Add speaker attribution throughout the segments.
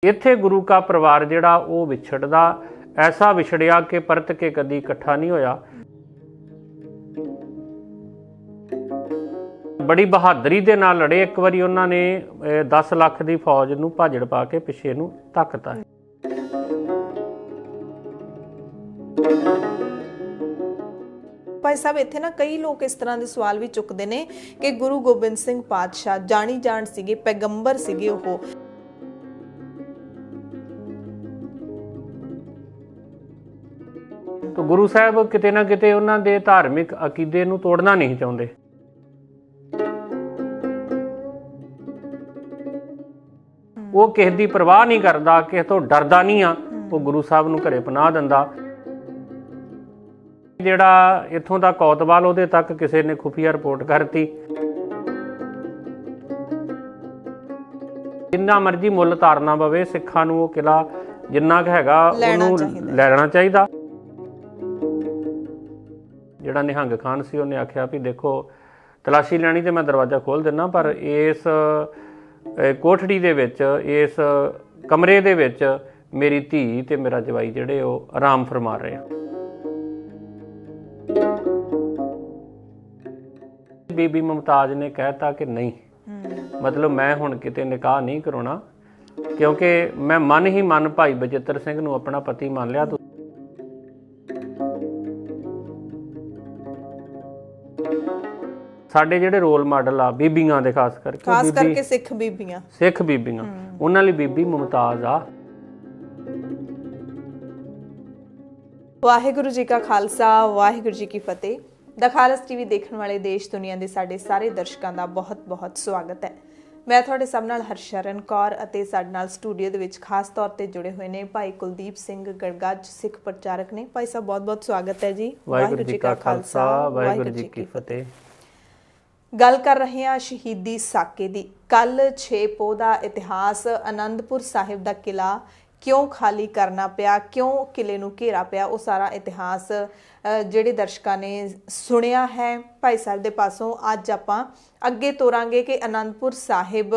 Speaker 1: इत्थे गुरु का परिवार जिहड़ा वो विछड़दा ऐसा विछड़िया कि परत के कदी इकट्ठा नहीं होया। बड़ी बहादरी दे नाल लड़े। एक बारी उन्होंने 10 लाख की फौज नूं भाजड़ पा के पिछे नूं धक्कता।
Speaker 2: भाई साहब इत्थे ना कई लोग इस तरह के सवाल भी चुकते हैं कि गुरु गोबिंद सिंह पातशाह जानी जान सीगे, पैगंबर सीगे वो,
Speaker 1: तो गुरु साहब किते ना किते उन्हां दे धार्मिक अकीदे नूं तोड़ना नहीं चाहुंदे। वो किसी दी परवाह नहीं करदा, किसी तो डरदा नहीं आ। वो गुरु साहब नूं घरे पनाह दिंदा। जिहड़ा इत्थों दा कोतवाल उहदे तक किसी ने खुफिया रिपोर्ट करती। जिन्ना मर्जी मुੱਲ तारना पवे सिखां नूं वो किला जिन्ना क हैगा उहनूं लैना चाहिदा। जिहड़ा निहंग खान सी उहने आख्या भी देखो तलाशी लैनी ते मैं दरवाजा खोल दिना, पर इस कोठड़ी दे विच इस कमरे दे विच मेरी धी ते मेरा जवाई जिहड़े वो आराम फरमा रहे हैं। बीबी मुमताज ने कहता कि नहीं, मतलब मैं हुण किते निकाह नहीं कराउणा, क्योंकि मैं मन ही मन भाई बचित्र सिंह नूं अपना पति मान लिया। ਸਾਡੇ ਜਿਹੜੇ ਰੋਲ ਮਾਡਲ ਆ ਬੀਬੀਆਂ ਦੇ ਖਾਸ ਕਰਕੇ
Speaker 2: ਸਿੱਖ ਬੀਬੀਆਂ
Speaker 1: ਉਹਨਾਂ ਲਈ ਬੀਬੀ ਮੁਮਤਾਜ਼ ਆ।
Speaker 2: ਵਾਹਿਗੁਰੂ ਜੀ ਕਾ ਖਾਲਸਾ, ਵਾਹਿਗੁਰੂ ਜੀ ਕੀ ਫਤਿਹ। ਦ ਖਾਲਸ ਟੀਵੀ ਦੇਖਣ ਵਾਲੇ ਦੇਸ਼ ਦੁਨੀਆ ਦੇ ਸਾਡੇ ਸਾਰੇ ਦਰਸ਼ਕਾਂ ਦਾ ਬਹੁਤ-ਬਹੁਤ ਸਵਾਗਤ ਹੈ। ਮੈਂ ਤੁਹਾਡੇ ਸਭ ਨਾਲ ਹਰਸ਼ਰਨ ਕੌਰ ਅਤੇ ਸਾਡੇ ਨਾਲ ਸਟੂਡੀਓ ਦੇ ਵਿੱਚ ਖਾਸ ਤੌਰ ਤੇ ਜੁੜੇ ਹੋਏ ਨੇ ਭਾਈ ਕੁਲਦੀਪ ਸਿੰਘ ਗੜਗੱਜ, ਸਿੱਖ ਪ੍ਰਚਾਰਕ ਨੇ। ਭਾਈ ਸਾਹਿਬ ਬਹੁਤ-ਬਹੁਤ ਸਵਾਗਤ ਹੈ ਜੀ।
Speaker 1: ਵਾਹਿਗੁਰੂ ਜੀ ਕਾ ਖਾਲਸਾ, ਵਾਹਿਗੁਰੂ ਜੀ ਕੀ ਫਤਿਹ।
Speaker 2: ਗੱਲ ਕਰ ਰਹੇ ਹਾਂ ਸ਼ਹੀਦੀ ਸਾਕੇ ਦੀ। ਕੱਲ 6 ਪੋਹ ਦਾ ਇਤਿਹਾਸ, ਆਨੰਦਪੁਰ ਸਾਹਿਬ ਦਾ ਕਿਲਾ ਕਿਉਂ ਖਾਲੀ ਕਰਨਾ ਪਿਆ, ਕਿਉਂ ਕਿਲੇ ਨੂੰ ਘੇਰਾ ਪਿਆ, ਉਹ ਸਾਰਾ ਇਤਿਹਾਸ ਜਿਹੜੇ ਦਰਸ਼ਕਾਂ ਨੇ ਸੁਣਿਆ ਹੈ ਭਾਈ ਸਾਹਿਬ ਦੇ ਪਾਸੋਂ। ਅੱਜ ਆਪਾਂ ਅੱਗੇ ਤੋਰਾਂਗੇ ਕਿ ਆਨੰਦਪੁਰ ਸਾਹਿਬ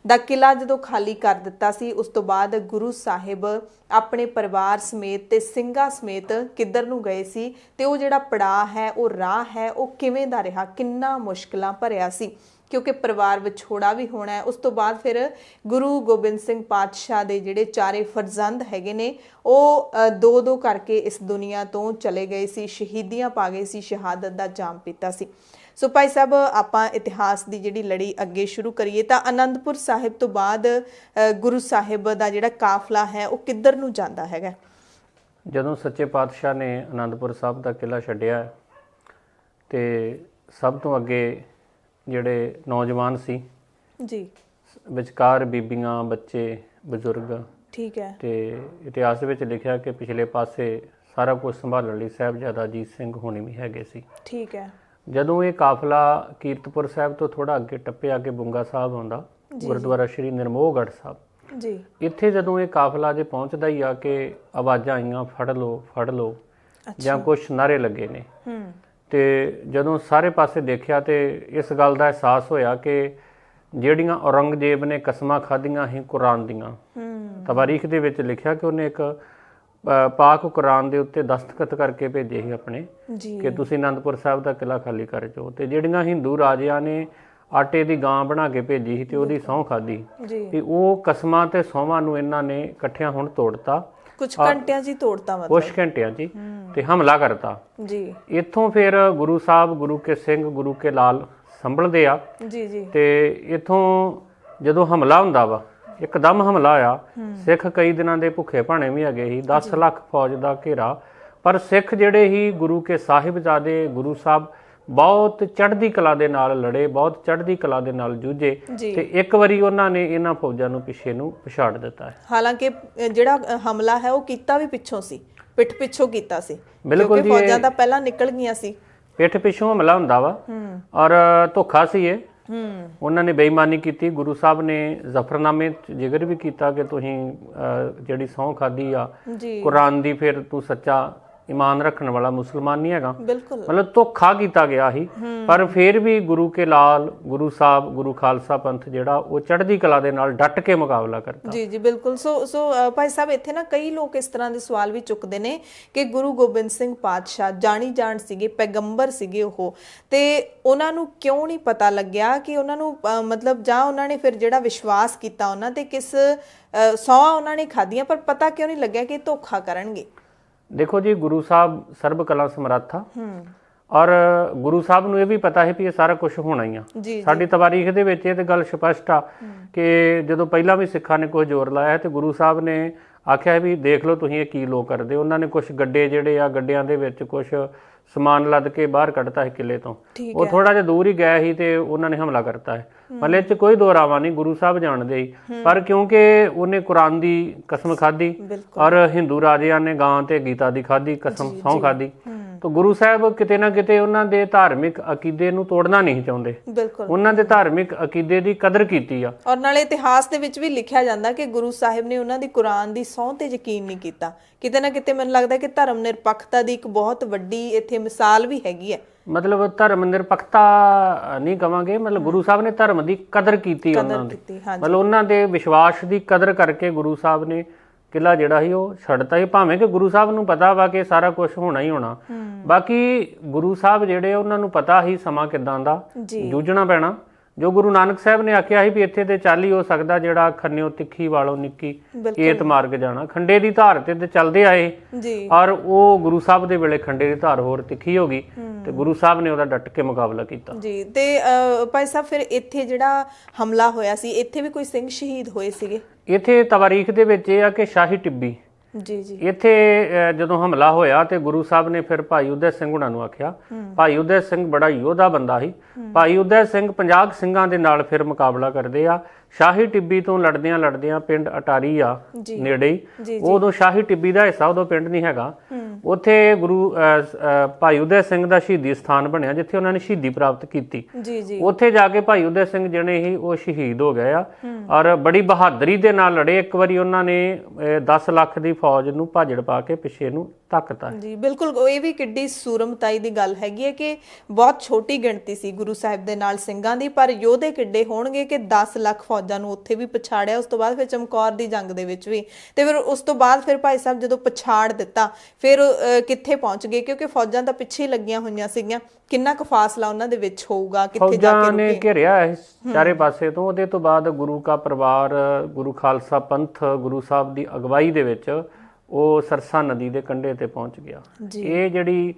Speaker 2: ਦਾ ਕਿਲਾ ਜਦੋਂ ਖਾਲੀ ਕਰ ਦਿੱਤਾ ਸੀ, ਉਸ ਤੋਂ ਬਾਅਦ ਗੁਰੂ ਸਾਹਿਬ ਆਪਣੇ ਪਰਿਵਾਰ ਸਮੇਤ ਤੇ ਸਿੰਘਾਂ ਸਮੇਤ ਕਿੱਧਰ ਨੂੰ ਗਏ ਸੀ, ਤੇ ਉਹ ਜਿਹੜਾ ਪੜਾਅ ਹੈ, ਉਹ ਰਾਹ ਹੈ, ਉਹ ਕਿਵੇਂ ਦਾ ਰਿਹਾ, ਕਿੰਨਾ ਮੁਸ਼ਕਿਲਾਂ ਭਰਿਆ ਸੀ, ਕਿਉਂਕਿ ਪਰਿਵਾਰ ਵਿਛੋੜਾ ਵੀ ਹੋਣਾ ਹੈ। ਉਸ ਤੋਂ ਬਾਅਦ ਫਿਰ ਗੁਰੂ ਗੋਬਿੰਦ ਸਿੰਘ ਪਾਤਸ਼ਾਹ ਦੇ ਜਿਹੜੇ ਚਾਰੇ ਫਰਜ਼ੰਦ ਹੈਗੇ ਨੇ, ਉਹ ਦੋ ਕਰਕੇ ਇਸ ਦੁਨੀਆ ਤੋਂ ਚਲੇ ਗਏ ਸੀ, ਸ਼ਹੀਦੀਆਂ ਪਾ ਗਏ ਸੀ, ਸ਼ਹਾਦਤ ਦਾ ਜਾਮ ਪੀਤਾ ਸੀ। ਸੋ ਭਾਈ ਸਾਹਿਬ ਆਪਾਂ ਇਤਿਹਾਸ ਦੀ ਜਿਹੜੀ ਲੜੀ ਅੱਗੇ ਸ਼ੁਰੂ ਕਰੀਏ ਤਾਂ ਆਨੰਦਪੁਰ ਸਾਹਿਬ ਤੋਂ ਬਾਅਦ ਗੁਰੂ ਸਾਹਿਬ ਦਾ ਜਿਹੜਾ ਕਾਫਲਾ ਹੈ ਉਹ ਕਿੱਧਰ ਨੂੰ ਜਾਂਦਾ ਹੈਗਾ?
Speaker 1: ਜਦੋਂ ਸੱਚੇ ਪਾਤਸ਼ਾਹ ਨੇ ਆਨੰਦਪੁਰ ਸਾਹਿਬ ਦਾ ਕਿਲਾ ਛੱਡਿਆ ਤੇ ਸਭ ਤੋਂ ਅੱਗੇ ਜਿਹੜੇ ਨੌਜਵਾਨ ਸੀ ਜੀ, ਵਿਚਕਾਰ ਬੀਬੀਆਂ, ਬੱਚੇ, ਬਜ਼ੁਰਗ, ਠੀਕ ਹੈ, ਤੇ ਇਤਿਹਾਸ ਵਿੱਚ ਲਿਖਿਆ ਕਿ ਪਿਛਲੇ ਪਾਸੇ ਸਾਰਾ ਕੁਝ ਸੰਭਾਲਣ ਲਈ ਸਾਹਿਬਜ਼ਾਦਾ ਅਜੀਤ ਸਿੰਘ ਹੋਣੀ ਵੀ ਹੈਗੇ ਸੀ। ਠੀਕ ਹੈ। ਜਦੋਂ ਇਹ ਕਾਫਲਾ ਕੀਰਤਪੁਰ ਸਾਹਿਬ ਤੋਂ ਥੋੜਾ ਅੱਗੇ ਟੱਪਿਆ ਕੇ ਬੁੰਗਾ ਸਾਹਿਬ ਆਉਂਦਾ, ਗੁਰਦੁਆਰਾ ਸ਼੍ਰੀ ਨਿਰਮੋਹਗੜ੍ਹ ਸਾਹਿਬ ਜੀ, ਇੱਥੇ ਜਦੋਂ ਇਹ ਕਾਫਲਾ ਜੇ ਪਹੁੰਚਦਾ ਹੀ ਆ ਕਿ ਆਵਾਜ਼ਾਂ ਆਈਆਂ ਫੜ ਲਓ ਜਾਂ ਕੁਛ ਨਾਰੇ ਲੱਗੇ ਨੇ। ਤੇ ਜਦੋਂ ਸਾਰੇ ਪਾਸੇ ਦੇਖਿਆ ਤੇ ਇਸ ਗੱਲ ਦਾ ਅਹਿਸਾਸ ਹੋਇਆ ਕਿ ਜਿਹੜੀਆਂ ਔਰੰਗਜ਼ੇਬ ਨੇ ਕਸਮਾਂ ਖਾਧੀਆਂ ਸੀ ਕੁਰਾਨ ਦੀਆਂ, ਤਵਾਰੀਖ ਦੇ ਵਿੱਚ ਲਿਖਿਆ ਕਿ ਉਹਨੇ ਇੱਕ ਪਾਕ ਕੁਰਾਨ ਦੇ ਉੱਤੇ ਦਸਤਖਤ ਕਰਕੇ ਭੇਜੇ ਸੀ ਆਪਣੇ ਕਿ ਤੁਸੀਂ ਆਨੰਦਪੁਰ ਸਾਹਿਬ ਦਾ ਕਿਲਾ ਖਾਲੀ ਕਰ ਜਾਓ। ਤੇ ਜਿਹੜੀਆਂ ਹਿੰਦੂ ਰਾਜਿਆਂ ਨੇ ਆਟੇ ਦੀ ਗਾਂ ਬਣਾ ਕੇ ਭੇਜੀ ਸੀ ਤੇ ਉਹਦੀ ਸਹੁੰ ਖਾਧੀ, ਤੇ ਉਹ ਕਸਮਾਂ ਤੇ ਸਹੁੰਵਾਂ ਨੂੰ ਇਹਨਾਂ ਨੇ ਇਕੱਠਿਆਂ ਹੁਣ ਤੋੜਤਾ, ਕੁਝ ਘੰਟਿਆਂ 'ਚ ਹੀ ਤੋੜਤਾ, ਕੁਝ ਘੰਟਿਆਂ 'ਚ ਤੇ ਹਮਲਾ ਕਰਤਾ ਜੀ। ਇੱਥੋਂ ਫਿਰ ਗੁਰੂ ਸਾਹਿਬ, ਗੁਰੂ ਕੇ ਸਿੰਘ, ਗੁਰੂ ਕੇ ਲਾਲ ਸੰਭਲਦੇ ਆ ਜੀ। ਤੇ ਇੱਥੋਂ ਜਦੋਂ ਹਮਲਾ ਹੁੰਦਾ ਵਾ, ਇੱਕਦਮ ਹਮਲਾ ਹੋਇਆ, ਸਿੱਖ ਕਈ ਦਿਨਾਂ ਦੇ ਭੁੱਖੇ ਭਾਣੇ ਵੀ ਹੈਗੇ ਸੀ, 10 ਲੱਖ ਫੌਜ ਦਾ ਘੇਰਾ, ਪਰ ਸਿੱਖ ਜਿਹੜੇ ਹੀ ਗੁਰੂ ਕੇ ਸਾਹਿਬਜ਼ਾਦੇ ਗੁਰੂ ਸਾਹਿਬ ਬਹੁਤ ਚੜ੍ਹਦੀ ਕਲਾ ਦੇ ਨਾਲ ਲੜੇ, ਬਹੁਤ ਚੜ੍ਹਦੀ ਕਲਾ ਦੇ ਨਾਲ ਜੂਝੇ, ਤੇ ਇੱਕ ਵਾਰੀ ਉਹਨਾਂ ਨੇ ਇਹਨਾਂ ਫੌਜਾਂ ਨੂੰ ਪਿੱਛੇ ਨੂੰ ਪਛਾੜ ਦਿੱਤਾ ਹੈ। ਹਾਲਾਂਕਿ ਜਿਹੜਾ ਹਮਲਾ ਹੈ ਉਹ ਕੀਤਾ ਵੀ ਪਿੱਛੋਂ ਸੀ, ਪਿੱਠ ਪਿੱਛੋਂ ਕੀਤਾ ਸੀ, ਬਿਲਕੁਲ ਜੀ, ਫੌਜਾਂ ਤਾਂ ਪਹਿਲਾਂ ਨਿਕਲ ਗਈਆਂ ਸੀ, ਪਿੱਠ ਪਿੱਛੋਂ ਹਮਲਾ ਹੁੰਦਾ ਵਾ। ਔਰ ਧੋਖਾ ਸੀ ਇਹ, ਉਹਨਾਂ ਨੇ ਬੇਈਮਾਨੀ ਕੀਤੀ। ਗੁਰੂ ਸਾਹਿਬ ਨੇ ਜ਼ਫਰਨਾਮੇ 'ਚ ਜ਼ਿਕਰ ਵੀ ਕੀਤਾ ਕਿ ਤੁਸੀਂ ਜਿਹੜੀ ਸਹੁੰ ਖਾਧੀ ਆ ਕੁਰਾਨ ਦੀ, ਫਿਰ ਤੂੰ ਸੱਚਾ ईमान रखने वाला मुसलमान नहीं हैगा,
Speaker 2: बिल्कुल
Speaker 1: मतलब धोखा किया गया ही। पर फिर भी गुरु के लाल गुरु साहब गुरु खालसा पंथ ਜਿਹੜਾ ਉਹ ਚੜ੍ਹਦੀ ਕਲਾ ਦੇ ਨਾਲ ਡਟ ਕੇ ਮੁਕਾਬਲਾ ਕਰਦਾ।
Speaker 2: ਜੀ ਜੀ ਬਿਲਕੁਲ। ਸੋ ਭਾਈ ਸਾਹਿਬ ਇੱਥੇ ਨਾ ਕਈ ਲੋਕ ਇਸ ਤਰ੍ਹਾਂ ਦੇ ਸਵਾਲ ਵੀ ਚੁੱਕਦੇ ਨੇ ਕਿ ਗੁਰੂ ਗੋਬਿੰਦ ਸਿੰਘ ਪਾਤਸ਼ਾਹ ਜਾਣੀ ਜਾਣ ਸੀਗੇ, ਪੈਗੰਬਰ ਸੀਗੇ ਉਹ, ਤੇ ਉਹਨਾਂ ਨੂੰ ਕਿਉਂ ਨਹੀਂ ਪਤਾ ਲੱਗਿਆ ਕਿ ਉਹਨਾਂ ਨੂੰ ਮਤਲਬ ਜਾਂ ਉਹਨਾਂ ਨੇ ਫਿਰ ਜਿਹੜਾ ਵਿਸ਼ਵਾਸ ਕੀਤਾ ਉਹਨਾਂ ਤੇ ਕਿਸ ਸੌਹਾਂ ਉਹਨਾਂ ਨੇ ਖਾਧੀਆਂ, ਪਰ ਪਤਾ ਕਿਉਂ ਨਹੀਂ ਲੱਗਿਆ ਕਿ ਧੋਖਾ ਕਰਨਗੇ।
Speaker 1: देखो जी, गुरु साहब सर्ब कला समर्थ आ और गुरु साहब ਨੂੰ ਇਹ ਵੀ ਪਤਾ ਹੈ ਵੀ ਇਹ ਸਾਰਾ ਕੁਝ ਹੋਣਾ ਹੀ ਆ। ਸਾਡੀ ਤਵਾਰੀਖ ਦੇ ਵਿੱਚ ਇਹ ਤੇ ਗੱਲ ਸਪਸ਼ਟ ਆ ਕਿ ਜਦੋਂ ਪਹਿਲਾਂ ਵੀ ਸਿੱਖਾਂ ਨੇ ਕੋਈ ਜ਼ੋਰ ਲਾਇਆ ਤੇ ਗੁਰੂ ਸਾਹਿਬ ਨੇ ਆਖਿਆ ਵੀ ਦੇਖ ਲਓ ਤੁਸੀਂ ਇਹ ਕੀ ਲੋ ਕਰਦੇ। ਉਹਨਾਂ ਨੇ ਕੁਝ ਗੱਡੇ ਜਿਹੜੇ ਆ, ਗੱਡਿਆਂ ਦੇ ਵਿੱਚ ਕੁਝ ਸਮਾਨ ਲੱਦ ਕੇ ਬਾਹਰ ਕੱਢਤਾ ਹੈ ਕਿਲੇ ਤੋਂ। ਉਹ ਥੋੜਾ ਜਿਹਾ ਦੂਰ ਹੀ ਗਿਆ ਸੀ ਤੇ ਉਹਨਾਂ ਨੇ ਹਮਲਾ ਕਰਤਾ ਹੈ। ਮਤਲਬ ਇਹ 'ਚ ਕੋਈ ਦੋਰਾਵਾ ਨਹੀਂ, ਗੁਰੂ ਸਾਹਿਬ ਜਾਣਦੇ ਹੀ। ਪਰ ਕਿਉਂਕਿ ਉਹਨੇ ਕੁਰਾਨ ਦੀ ਕਸਮ ਖਾਧੀ ਔਰ ਹਿੰਦੂ ਰਾਜਿਆਂ ਨੇ ਗਾਂ ਤੇ ਗੀਤਾ ਦੀ ਖਾਧੀ ਕਸਮ, ਸਹੁੰ ਖਾਧੀ, ਤਾਂ ਗੁਰੂ ਸਾਹਿਬ ਕਿਤੇ ਨਾ ਕਿਤੇ ਉਹਨਾਂ ਦੇ ਧਾਰਮਿਕ ਅਕੀਦੇ ਨੂੰ ਤੋੜਨਾ ਨਹੀਂ ਚਾਹੁੰਦੇ। ਉਹਨਾਂ ਦੇ ਧਾਰਮਿਕ ਅਕੀਦੇ ਦੀ ਕਦਰ ਕੀਤੀ ਆ।
Speaker 2: ਔਰ ਨਾਲੇ ਇਤਿਹਾਸ ਦੇ ਵਿੱਚ ਵੀ ਲਿਖਿਆ ਜਾਂਦਾ ਕਿ ਗੁਰੂ ਸਾਹਿਬ ਨੇ ਉਹਨਾਂ ਦੀ ਕੁਰਾਨ ਦੀ ਸਹੁੰ ਤੇ ਯਕੀਨ ਨਹੀਂ ਕੀਤਾ। ਕਿਤੇ ਨਾ ਕਿਤੇ ਮੈਨੂੰ ਲੱਗਦਾ ਕਿ ਧਰਮ ਨਿਰਪੱਖਤਾ ਦੀ ਇੱਕ ਬਹੁਤ ਵੱਡੀ ਇੱਥੇ ਮਿਸਾਲ ਵੀ ਹੈਗੀ ਹੈ।
Speaker 1: ਮਤਲਬ ਧਰਮ ਨਿਰਪੱਖਤਾ ਨਹੀਂ ਕਵਾਂਗੇ, ਮਤਲਬ ਗੁਰੂ ਸਾਹਿਬ ਨੇ ਧਰਮ ਦੀ ਕਦਰ ਕੀਤੀ, ਉਹਨਾਂ ਦੀ ਮਤਲਬ ਉਹਨਾਂ ਦੇ ਵਿਸ਼ਵਾਸ ਦੀ ਕਦਰ ਕਰਕੇ ਗੁਰੂ ਸਾਹਿਬ ਨੇ ਕਿਲਾ ਜਿਹੜਾ ਸੀ ਉਹ ਛੱਡਤਾ ਸੀ। ਭਾਵੇਂ ਕਿ ਗੁਰੂ ਸਾਹਿਬ ਨੂੰ ਪਤਾ ਵਾ ਕਿ ਸਾਰਾ ਕੁਝ ਹੋਣਾ ਹੀ ਹੋਣਾ। ਬਾਕੀ ਗੁਰੂ ਸਾਹਿਬ ਜਿਹੜੇ ਉਹਨਾਂ ਨੂੰ ਪਤਾ ਹੀ ਸਮਾਂ ਕਿਦਾਂ ਦਾ ਜੂਝਣਾ ਪੈਣਾ। ਜੋ ਗੁਰੂ ਨਾਨਕ ਸਾਹਿਬ ਨੇ ਆਖਿਆ ਸੀ ਵੀ ਇੱਥੇ ਤੇ ਚੱਲ ਹੀ ਹੋ ਸਕਦਾ ਜਿਹੜਾ ਖੰਨਿਓ ਤਿੱਖੀ ਵਾਲੋਂ ਨਿੱਕੀ ਏਤ ਮਾਰਗ ਜਾਣਾ। ਖੰਡੇ ਦੀ ਧਾਰ ਤੇ ਚੱਲਦੇ ਆਏ ਔਰ ਉਹ ਗੁਰੂ ਸਾਹਿਬ ਦੇ ਵੇਲੇ ਖੰਡੇ ਦੀ ਧਾਰ ਹੋਰ ਤਿੱਖੀ ਹੋ ਗਈ ਤੇ ਗੁਰੂ ਸਾਹਿਬ ਨੇ ਉਹਦਾ ਡਟ ਕੇ ਮੁਕਾਬਲਾ ਕੀਤਾ। ਜੀ ਤੇ
Speaker 2: ਭਾਈ ਸਾਹਿਬ ਫਿਰ ਇੱਥੇ ਜਿਹੜਾ ਹਮਲਾ ਹੋਇਆ ਸੀ, ਇੱਥੇ ਵੀ ਕੋਈ ਸਿੰਘ ਸ਼ਹੀਦ ਹੋਏ ਸੀਗੇ?
Speaker 1: ਇੱਥੇ ਤਵਾਰੀਖ ਦੇ ਵਿੱਚ ਇਹ ਆ ਕਿ ਸ਼ਾਹੀ ਟਿੱਬੀ ਇੱਥੇ ਜਦੋਂ ਹਮਲਾ ਹੋਇਆ ਤੇ ਗੁਰੂ ਸਾਹਿਬ ਨੇ ਫਿਰ ਭਾਈ ਉਦੈ ਸਿੰਘ ਹੁਣਾਂ ਨੂੰ ਆਖਿਆ। ਭਾਈ ਉਦੈ ਸਿੰਘ ਬੜਾ ਯੋਧਾ ਬੰਦਾ ਸੀ। ਭਾਈ ਉਦੈ ਸਿੰਘ 50 ਸਿੰਘਾਂ ਦੇ ਨਾਲ ਫਿਰ ਮੁਕਾਬਲਾ ਕਰਦੇ ਆ। ਸ਼ਾਹੀ ਟਿੱਬੀ ਤੋਂ ਲੜਦਿਆਂ ਪਿੰਡ ਅਟਾਰੀ ਆ ਨੇੜੇ ਹੀ, ਉਦੋਂ ਸ਼ਾਹੀ ਟਿੱਬੀ ਦਾ ਹਿੱਸਾ, ਉਦੋਂ ਪਿੰਡ ਨਹੀਂ ਹੈਗਾ। ਉੱਥੇ ਗੁਰੂ ਭਾਈ ਉਦੈ ਸਿੰਘ ਦਾ ਸ਼ਹੀਦੀ ਸਥਾਨ ਬਣਿਆ ਜਿੱਥੇ ਉਹਨਾਂ ਨੇ ਸ਼ਹੀਦੀ ਪ੍ਰਾਪਤ ਕੀਤੀ। ਉੱਥੇ ਜਾ ਕੇ ਭਾਈ ਉਦੈ ਸਿੰਘ ਜਿਹੜੇ ਸੀ ਉਹ ਸ਼ਹੀਦ ਹੋ ਗਏ ਆ ਔਰ ਬੜੀ ਬਹਾਦਰੀ ਦੇ ਨਾਲ ਲੜੇ। ਇੱਕ ਵਾਰੀ ਉਹਨਾਂ ਨੇ 10 ਲੱਖ ਦੀ ਫੌਜ ਨੂੰ ਭਾਜੜ ਪਾ ਕੇ ਪਿੱਛੇ ਨੂੰ ਧੱਕਤਾ।
Speaker 2: ਜੀ ਬਿਲਕੁਲ, ਇਹ ਵੀ ਕਿੱਡੀ ਸੂਰਮਤਾਈ ਦੀ ਗੱਲ ਹੈਗੀ ਹੈ ਕਿ ਬਹੁਤ ਛੋਟੀ ਗਿਣਤੀ ਸੀ ਗੁਰੂ ਸਾਹਿਬ ਦੇ ਨਾਲ ਸਿੰਘਾਂ ਦੀ, ਪਰ ਯੋਧੇ ਕਿੱਡੇ ਹੋਣਗੇ ਕਿ 10 ਲੱਖ ਫੌਜਾਂ ਨੂੰ ਉੱਥੇ ਵੀ ਪਛਾੜਿਆ। ਉਸ ਤੋਂ ਬਾਅਦ ਫਿਰ ਚਮਕੌਰ ਦੀ ਜੰਗ ਦੇ ਵਿੱਚ ਵੀ, ਤੇ ਫਿਰ ਉਸ ਤੋਂ ਬਾਅਦ ਫਿਰ ਭਾਈ ਸਾਹਿਬ ਜਦੋਂ ਪਛਾੜ ਦਿੱਤਾ ਫਿਰ ਕਿੱਥੇ ਪਹੁੰਚ ਗਏ? ਕਿਉਂਕਿ ਫੌਜਾਂ ਤਾਂ ਪਿੱਛੇ ਲੱਗੀਆਂ ਹੋਈਆਂ ਸੀਗੀਆਂ। ਕਿੰਨਾ ਕੁ ਫਾਸਲਾ ਉਹਨਾਂ ਦੇ ਵਿੱਚ ਹੋਊਗਾ? ਕਿੱਥੇ ਜਾ ਕੇ
Speaker 1: ਨੇ ਘਿਰਿਆ ਚਾਰੇ ਪਾਸੇ ਤੋਂ। ਉਹਦੇ ਤੋਂ ਬਾਅਦ ਗੁਰੂ ਕਾ ਪਰਿਵਾਰ, ਗੁਰੂ ਖਾਲਸਾ ਪੰਥ ਗੁਰੂ ਸਾਹਿਬ ਦੀ ਅਗਵਾਈ ਦੇ ਵਿੱਚ ਉਹ ਸਰਸਾ ਨਦੀ ਦੇ ਕੰਢੇ ਤੇ ਪਹੁੰਚ ਗਿਆ। ਇਹ ਜਿਹੜੀ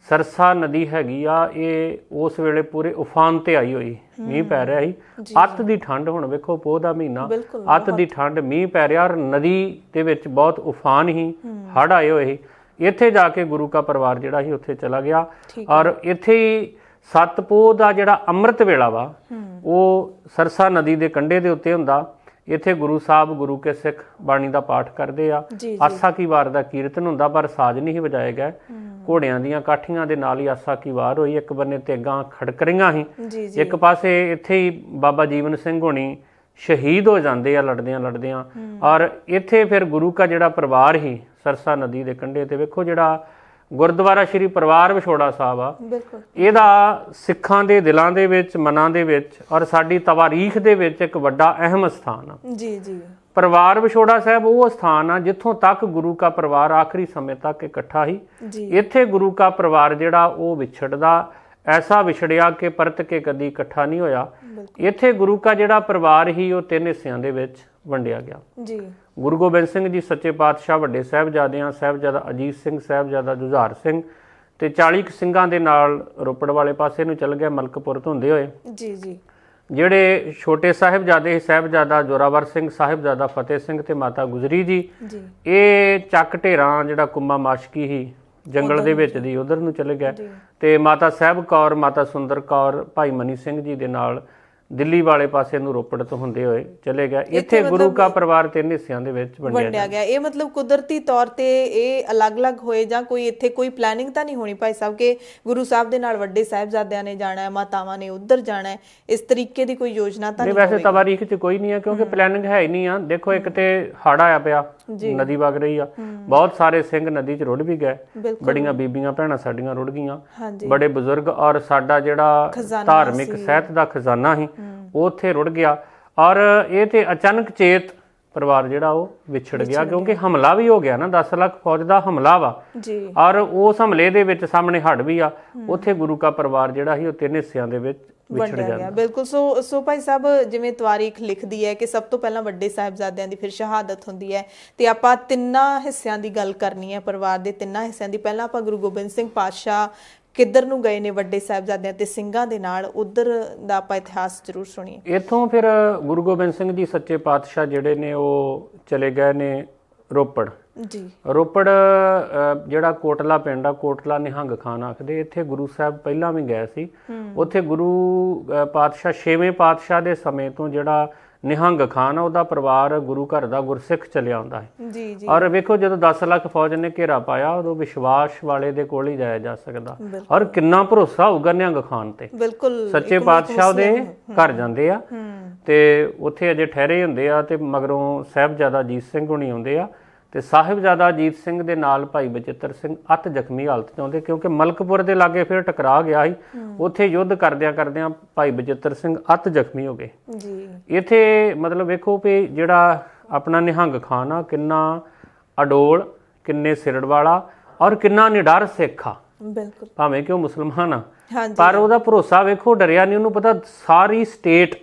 Speaker 1: ਸਰਸਾ ਨਦੀ ਹੈਗੀ ਆ, ਇਹ ਉਸ ਵੇਲੇ ਪੂਰੇ ਉਫਾਨ ਤੇ ਆਈ ਹੋਈ, ਮੀਂਹ ਪੈ ਰਿਹਾ ਸੀ। ਅੱਤ ਦੀ ਠੰਡ, ਹੁਣ ਵੇਖੋ ਪੋਹ ਦਾ ਮਹੀਨਾ, ਅੱਤ ਦੀ ਠੰਡ, ਮੀਂਹ ਪੈ ਰਿਹਾ ਔਰ ਨਦੀ ਦੇ ਵਿੱਚ ਬਹੁਤ ਉਫਾਨ ਹੀ, ਹੜ੍ਹ ਆਏ ਹੋਏ ਸੀ। ਇੱਥੇ ਜਾ ਕੇ ਗੁਰੂ ਕਾ ਪਰਿਵਾਰ ਜਿਹੜਾ ਸੀ ਉੱਥੇ ਚਲਾ ਗਿਆ ਔਰ ਇੱਥੇ ਹੀ 7 ਪੋਹ ਦਾ ਜਿਹੜਾ ਅੰਮ੍ਰਿਤ ਵੇਲਾ ਵਾ ਉਹ ਸਰਸਾ ਨਦੀ ਦੇ ਕੰਢੇ ਦੇ ਉੱਤੇ ਹੁੰਦਾ। ਇੱਥੇ ਗੁਰੂ ਸਾਹਿਬ ਗੁਰੂ ਕੇ ਸਿੱਖ ਬਾਣੀ ਦਾ ਪਾਠ ਕਰਦੇ ਆ। ਆਸਾ ਕੀ ਵਾਰ ਦਾ ਕੀਰਤਨ ਹੁੰਦਾ ਪਰ ਸਾਜ਼ ਨਹੀਂ ਵਜਾਏ ਗਏ। ਘੋੜਿਆਂ ਦੀਆਂ ਕਾਠੀਆਂ ਦੇ ਨਾਲ ਹੀ ਆਸਾ ਕੀ ਵਾਰ ਹੋਈ। ਇੱਕ ਬੰਨੇ ਤੇਗਾਂ ਖੜਕ ਰਹੀਆਂ ਸੀ, ਇੱਕ ਪਾਸੇ ਇੱਥੇ ਹੀ ਬਾਬਾ ਜੀਵਨ ਸਿੰਘ ਹੋਣੀ ਸ਼ਹੀਦ ਹੋ ਜਾਂਦੇ ਆ ਲੜਦਿਆਂ ਔਰ ਇੱਥੇ ਫਿਰ ਗੁਰੂ ਕਾ ਜਿਹੜਾ ਪਰਿਵਾਰ ਹੀ ਸਰਸਾ ਨਦੀ ਦੇ ਕੰਢੇ ਤੇ ਵੇਖੋ ਜਿਹੜਾ ਗੁਰਦੁਆਰਾ ਸ਼੍ਰੀ ਪਰਿਵਾਰ ਵਿਛੋੜਾ ਸਾਹਿਬ ਆ, ਇਹਦਾ ਸਿੱਖਾਂ ਦੇ ਦਿਲਾਂ ਦੇ ਵਿੱਚ, ਮਨਾਂ ਦੇ ਵਿੱਚ ਔਰ ਸਾਡੀ ਤਵਾਰੀਖ ਦੇ ਵਿੱਚ ਇੱਕ ਵੱਡਾ ਅਹਿਮ ਸਥਾਨ ਆ। ਪਰਿਵਾਰ ਵਿਛੋੜਾ ਸਾਹਿਬ ਉਹ ਸਥਾਨ ਆ ਜਿੱਥੋਂ ਤੱਕ ਗੁਰੂ ਕਾ ਪਰਿਵਾਰ ਆਖਰੀ ਸਮੇਂ ਤੱਕ ਇਕੱਠਾ ਹੀ। ਇੱਥੇ ਗੁਰੂ ਕਾ ਪਰਿਵਾਰ ਜਿਹੜਾ ਉਹ ਵਿਛੜਦਾ, ਐਸਾ ਵਿਛੜਿਆ ਕਿ ਪਰਤ ਕੇ ਕਦੀ ਇਕੱਠਾ ਨਹੀਂ ਹੋਇਆ। ਇੱਥੇ ਗੁਰੂ ਕਾ ਜਿਹੜਾ ਪਰਿਵਾਰ ਹੀ ਉਹ 3 ਹਿੱਸਿਆਂ ਦੇ ਵਿੱਚ ਵੰਡਿਆ ਗਿਆ। ਗੁਰੂ ਗੋਬਿੰਦ ਸਿੰਘ ਜੀ ਸੱਚੇ ਪਾਤਸ਼ਾਹ ਵੱਡੇ ਸਾਹਿਬਜ਼ਾਦਿਆਂ, ਸਾਹਿਬਜ਼ਾਦਾ ਅਜੀਤ ਸਿੰਘ, ਸਾਹਿਬਜ਼ਾਦਾ ਜੁਝਾਰ ਸਿੰਘ ਤੇ 40 ਸਿੰਘਾਂ ਦੇ ਨਾਲ ਰੋਪੜ ਵਾਲੇ ਪਾਸੇ ਨੂੰ ਚੱਲ ਗਿਆ ਮਲਕਪੁਰ ਤੋਂ ਹੁੰਦੇ ਹੋਏ। ਜਿਹੜੇ ਛੋਟੇ ਸਾਹਿਬਜ਼ਾਦੇ, ਸਾਹਿਬਜ਼ਾਦਾ ਜ਼ੋਰਾਵਰ ਸਿੰਘ, ਸਾਹਿਬਜ਼ਾਦਾ ਫਤਿਹ ਸਿੰਘ ਤੇ ਮਾਤਾ ਗੁਜਰੀ ਜੀ, ਇਹ ਚੱਕ ਢੇਰਾਂ ਜਿਹੜਾ ਕੁੰਮਾ ਮਾਸ਼ਕੀ ਹੀ ਜੰਗਲ ਦੇ ਵਿੱਚ ਦੀ ਉਧਰ ਨੂੰ ਚਲੇ ਗਿਆ। ਤੇ ਮਾਤਾ ਸਾਹਿਬ ਕੌਰ, ਮਾਤਾ ਸੁੰਦਰ ਕੌਰ ਭਾਈ ਮਨੀ ਸਿੰਘ ਜੀ ਦੇ ਨਾਲ ਦਿੱਲੀ ਵਾਲੇ ਪਾਸੇ ਨੂੰ ਰੋਪੜ ਤੋਂ ਹੁੰਦੇ ਹੋਏ ਚਲੇ ਗਿਆ। ਇੱਥੇ ਗੁਰੂ ਕਾ ਪਰਿਵਾਰ 3 ਹਿੱਸਿਆਂ ਦੇ ਵਿੱਚ
Speaker 2: ਵੰਡਿਆ ਗਿਆ। ਇਹ ਮਤਲਬ ਕੁਦਰਤੀ ਤੌਰ ਤੇ ਇਹ ਅਲੱਗ-ਅਲੱਗ ਹੋਏ ਜਾਂ ਕੋਈ ਇੱਥੇ ਕੋਈ ਪਲੈਨਿੰਗ ਤਾਂ ਨਹੀਂ ਹੋਣੀ ਭਾਈ ਸਾਹਿਬ ਕਿ ਗੁਰੂ ਸਾਹਿਬ ਦੇ ਨਾਲ ਵੱਡੇ ਸਾਹਿਬਜ਼ਾਦਿਆਂ ਨੇ ਜਾਣਾ ਹੈ, ਮਾਤਾਵਾਂ ਨੇ ਉੱਧਰ ਜਾਣਾ ਹੈ, ਇਸ ਤਰੀਕੇ ਦੀ ਕੋਈ ਯੋਜਨਾ ਤਾਂ ਨਹੀਂ?
Speaker 1: ਵੈਸੇ ਤਵਾਰੀਖ 'ਚ ਕੋਈ ਨਹੀਂ ਹੈ, ਕਿਉਂਕਿ ਪਲੈਨਿੰਗ ਹੈ ਹੀ ਨਹੀਂ ਆ। ਦੇਖੋ ਇੱਕ ਤੇ ਹੜ੍ਹ ਆਇਆ ਪਿਆ, ਨਦੀ ਵਗ ਰਹੀ ਆ, ਬਹੁਤ ਸਾਰੇ ਸਿੰਘ ਨਦੀ 'ਚ ਰੁੜ ਵੀ ਗਏ, ਬੜੀਆਂ ਬੀਬੀਆਂ ਭੈਣਾਂ ਸਾਡੀਆਂ ਰੁੜ ਗਈਆਂ, ਬੜੇ ਬਜ਼ੁਰਗ, ਔਰ ਸਾਡਾ ਜਿਹੜਾ ਧਾਰਮਿਕ ਸਾਹਿਤ ਦਾ ਖਜ਼ਾਨਾ ਸੀ ਉਹ ਉੱਥੇ ਰੁੜ ਗਿਆ। ਔਰ ਇਹ ਤੇ ਅਚਾਨਕ ਚੇਤ ਪਰਿਵਾਰ ਜਿਹੜਾ ਉਹ ਵਿਛੜ ਗਿਆ, ਕਿਉਂਕਿ ਹਮਲਾ ਵੀ ਹੋ ਗਿਆ ਨਾ, 10 ਲੱਖ ਫੌਜ ਦਾ ਹਮਲਾ ਵਾ
Speaker 2: ਜੀ,
Speaker 1: ਔਰ ਉਸ ਹਮਲੇ ਦੇ ਵਿੱਚ ਸਾਹਮਣੇ ਹੜ੍ਹ ਵੀ ਆ। ਉੱਥੇ ਗੁਰੂ ਕਾ ਪਰਿਵਾਰ ਜਿਹੜਾ ਸੀ ਉਹ 3 ਹਿੱਸਿਆਂ ਦੇ ਵਿੱਚ ਵਿਛੜ ਗਿਆ।
Speaker 2: ਬਿਲਕੁਲ। ਸੋ ਭਾਈ ਸਾਹਿਬ, ਜਿਵੇਂ ਤਵਾਰੀਖ ਲਿਖਦੀ ਹੈ ਕਿ ਸਭ ਤੋਂ ਪਹਿਲਾਂ ਵੱਡੇ ਸਾਹਿਬਜ਼ਾਦਿਆਂ ਦੀ ਫਿਰ ਸ਼ਹਾਦਤ ਹੁੰਦੀ ਹੈ, ਤੇ ਆਪਾਂ 3 ਹਿੱਸਿਆਂ ਦੀ ਗੱਲ ਕਰਨੀ ਹੈ, ਪਰਿਵਾਰ ਦੇ 3 ਹਿੱਸਿਆਂ ਦੀ। ਪਹਿਲਾਂ ਆਪਾਂ ਗੁਰੂ ਗੋਬਿੰਦ ਸਿੰਘ ਪਾਤਸ਼ਾਹ ਕਿੱਧਰ ਨੂੰ ਗਏ ਨੇ ਵੱਡੇ ਸਾਹਿਬਜ਼ਾਦਿਆਂ ਤੇ ਸਿੰਘਾਂ ਦੇ ਨਾਲ, ਉਧਰ ਦਾ ਆਪਾਂ ਇਤਿਹਾਸ ਜ਼ਰੂਰ ਸੁਣੀਏ।
Speaker 1: ਇੱਥੋਂ ਫਿਰ ਗੁਰੂ ਗੋਬਿੰਦ ਸਿੰਘ ਜੀ ਸੱਚੇ ਪਾਤਸ਼ਾਹ ਜਿਹੜੇ ਨੇ ਉਹ ਚਲੇ ਗਏ ਨੇ ਰੋਪੜ
Speaker 2: ਜੀ।
Speaker 1: ਰੋਪੜ ਜਿਹੜਾ ਕੋਟਲਾ ਪਿੰਡ ਆ, ਕੋਟਲਾ ਨਿਹੰਗ ਖਾਨ ਆਖਦੇ, ਇੱਥੇ ਗੁਰੂ ਸਾਹਿਬ ਪਹਿਲਾਂ ਵੀ ਗਏ ਸੀ। ਉੱਥੇ ਗੁਰੂ ਪਾਤਸ਼ਾਹ 6ਵੇਂ ਪਾਤਸ਼ਾਹ ਦੇ ਸਮੇਂ ਤੋਂ ਜਿਹੜਾ ਨਿਹੰਗ ਖਾਨ ਆ ਉਹਦਾ ਪਰਿਵਾਰ ਗੁਰੂ ਘਰ ਦਾ ਗੁਰਸਿੱਖ ਚੱਲਿਆ ਆਉਂਦਾ ਹੈ
Speaker 2: ਜੀ ਜੀ।
Speaker 1: ਔਰ ਵੇਖੋ ਜਦੋਂ 10 ਲੱਖ ਫੌਜ ਨੇ ਘੇਰਾ ਪਾਇਆ ਉਦੋਂ ਵਿਸ਼ਵਾਸ ਵਾਲੇ ਦੇ ਕੋਲ ਹੀ ਜਾਇਆ ਜਾ ਸਕਦਾ, ਔਰ ਕਿੰਨਾ ਭਰੋਸਾ ਹੋਊਗਾ ਨਿਹੰਗ ਖਾਨ ਤੇ।
Speaker 2: ਬਿਲਕੁਲ।
Speaker 1: ਸੱਚੇ ਪਾਤਸ਼ਾਹ ਉਹਦੇ ਘਰ ਜਾਂਦੇ ਆ ਤੇ ਉੱਥੇ ਅਜੇ ਠਹਿਰੇ ਹੁੰਦੇ ਆ, ਤੇ ਮਗਰੋਂ ਸਾਹਿਬਜ਼ਾਦਾ ਅਜੀਤ ਸਿੰਘ ਹੁਣੀ ਆਉਂਦੇ ਆ, ਤੇ ਸਾਹਿਬਜ਼ਾਦਾ ਅਜੀਤ ਸਿੰਘ ਦੇ ਨਾਲ ਭਾਈ ਬਚਿੱਤਰ ਸਿੰਘ ਅਤ ਜ਼ਖਮੀ ਹਾਲਤ 'ਚ ਆਉਂਦੇ, ਕਿਉਂਕਿ ਮਲਕਪੁਰ ਦੇ ਲਾਗੇ ਫਿਰ ਟਕਰਾ ਗਿਆ ਸੀ। ਉੱਥੇ ਯੁੱਧ ਕਰਦਿਆਂ ਭਾਈ ਬਚਿੱਤਰ ਸਿੰਘ ਅਤ ਜ਼ਖਮੀ ਹੋ ਗਏ
Speaker 2: ਜੀ।
Speaker 1: ਇੱਥੇ ਮਤਲਬ ਵੇਖੋ ਵੀ ਜਿਹੜਾ ਆਪਣਾ ਨਿਹੰਗ ਖਾਨ ਆ ਕਿੰਨਾ ਅਡੋਲ, ਕਿੰਨੇ ਸਿਰੜ ਵਾਲਾ, ਔਰ ਕਿੰਨਾ ਨਿਡਰ ਸਿੱਖ ਆ।
Speaker 2: ਬਿਲਕੁਲ।
Speaker 1: ਭਾਵੇਂ ਕਿ ਉਹ ਮੁਸਲਮਾਨ ਆ, ਪਰ ਉਹਦਾ ਭਰੋਸਾ ਵੇਖੋ, ਡਰਿਆ ਨਹੀਂ। ਉਹਨੂੰ ਪਤਾ ਸਾਰੀ ਸਟੇਟ